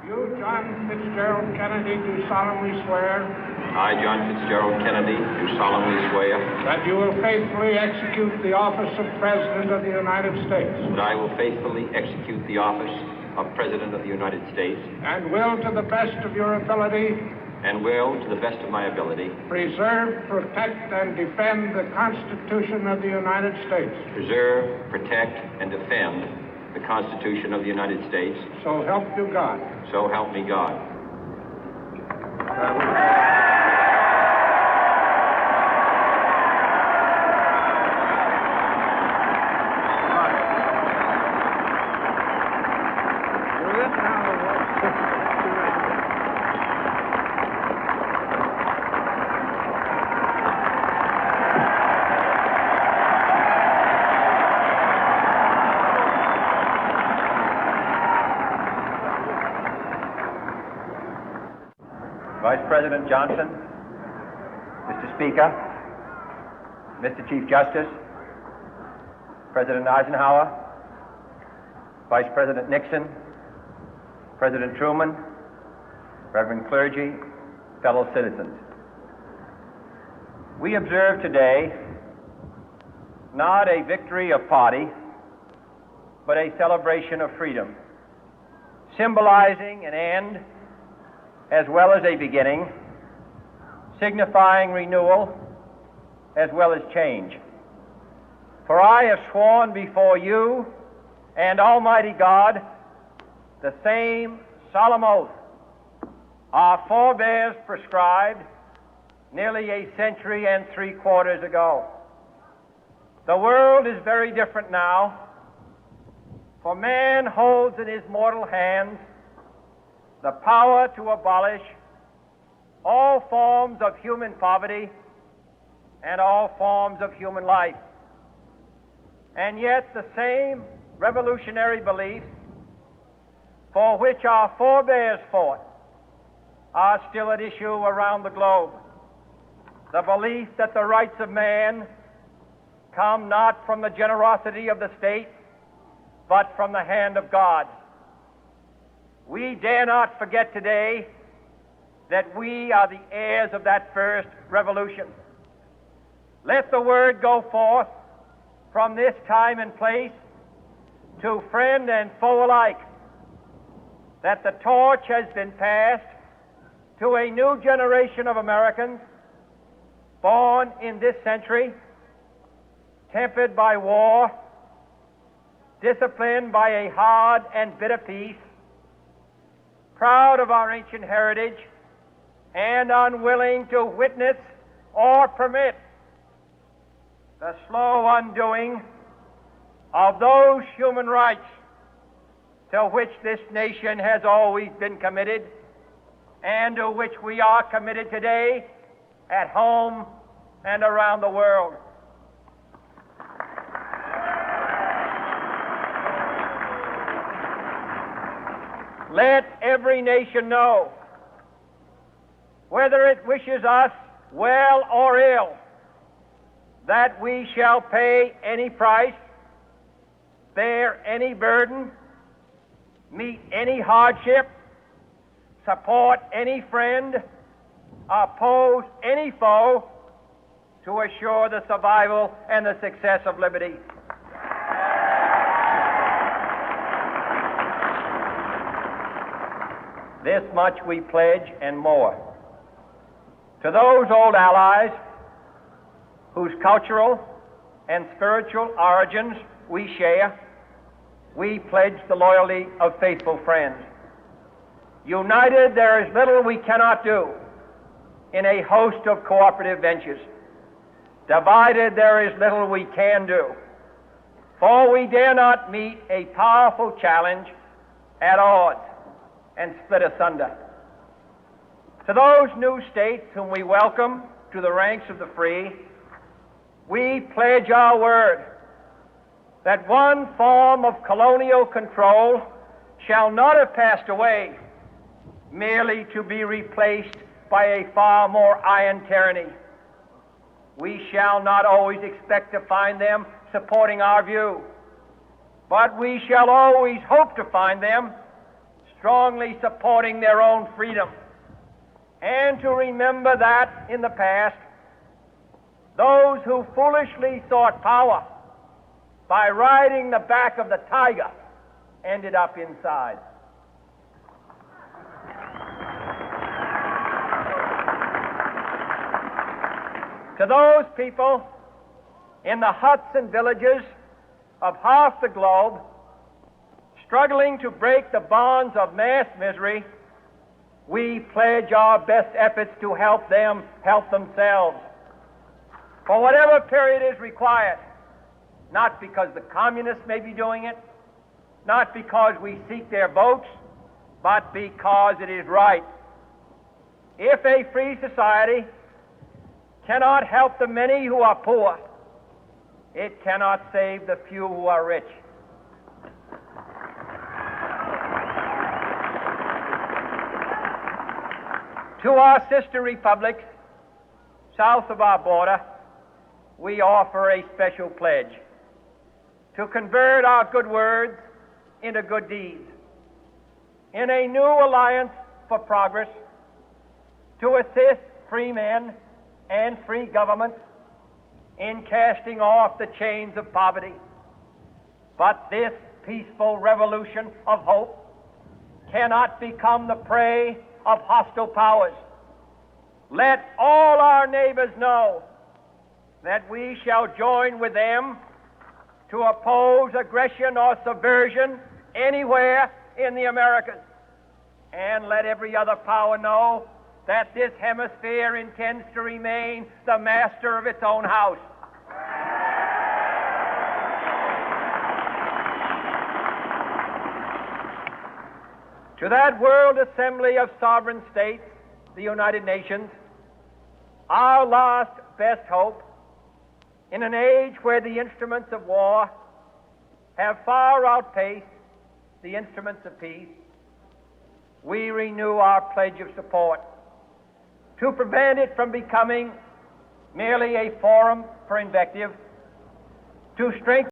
You, John Fitzgerald Kennedy, do solemnly swear I, John Fitzgerald Kennedy, do solemnly swear that you will faithfully execute the office of President of the United States that I will faithfully execute the office of President of the United States and will, to the best of your ability, and will, to the best of my ability, preserve, protect, and defend the Constitution of the United States. preserve, protect, and defend the Constitution of the United States. So help you God. So help me God. Vice President Johnson, Mr. Speaker, Mr. Chief Justice, President Eisenhower, Vice President Nixon, President Truman, Reverend clergy, fellow citizens. We observe today not a victory of party, but a celebration of freedom, symbolizing an end as well as a beginning, signifying renewal as well as change. For I have sworn before you and Almighty God the same solemn oath our forebears prescribed nearly a century and 3/4 ago. The world is very different now, for man holds in his mortal hands the power to abolish all forms of human poverty and all forms of human life. And yet the same revolutionary beliefs for which our forebears fought are still at issue around the globe. The belief that the rights of man come not from the generosity of the state, but from the hand of God. We dare not forget today that we are the heirs of that first revolution. Let the word go forth from this time and place to friend and foe alike that the torch has been passed to a new generation of Americans born in this century, tempered by war, disciplined by a hard and bitter peace, proud of our ancient heritage, and unwilling to witness or permit the slow undoing of those human rights to which this nation has always been committed and to which we are committed today at home and around the world. Let every nation know, whether it wishes us well or ill, that we shall pay any price, bear any burden, meet any hardship, support any friend, oppose any foe to assure the survival and the success of liberty. This much we pledge and more. To those old allies whose cultural and spiritual origins we share, we pledge the loyalty of faithful friends. United, there is little we cannot do in a host of cooperative ventures. Divided, there is little we can do, for we dare not meet a powerful challenge at odds and split asunder. To those new states whom we welcome to the ranks of the free, we pledge our word that one form of colonial control shall not have passed away, merely to be replaced by a far more iron tyranny. We shall not always expect to find them supporting our view, but we shall always hope to find them strongly supporting their own freedom, and to remember that in the past, those who foolishly sought power by riding the back of the tiger ended up inside. To those people in the huts and villages of half the globe struggling to break the bonds of mass misery, we pledge our best efforts to help them help themselves for whatever period is required, not because the communists may be doing it, not because we seek their votes, but because it is right. If a free society cannot help the many who are poor, it cannot save the few who are rich. To our sister republics south of our border, we offer a special pledge to convert our good words into good deeds, in a new alliance for progress, to assist free men and free governments in casting off the chains of poverty. But this peaceful revolution of hope cannot become the prey of hostile powers. Let all our neighbors know that we shall join with them to oppose aggression or subversion anywhere in the Americas. And let every other power know that this hemisphere intends to remain the master of its own house. To that World Assembly of Sovereign States, the United Nations, our last best hope, in an age where the instruments of war have far outpaced the instruments of peace, we renew our pledge of support to prevent it from becoming merely a forum for invective, to strengthen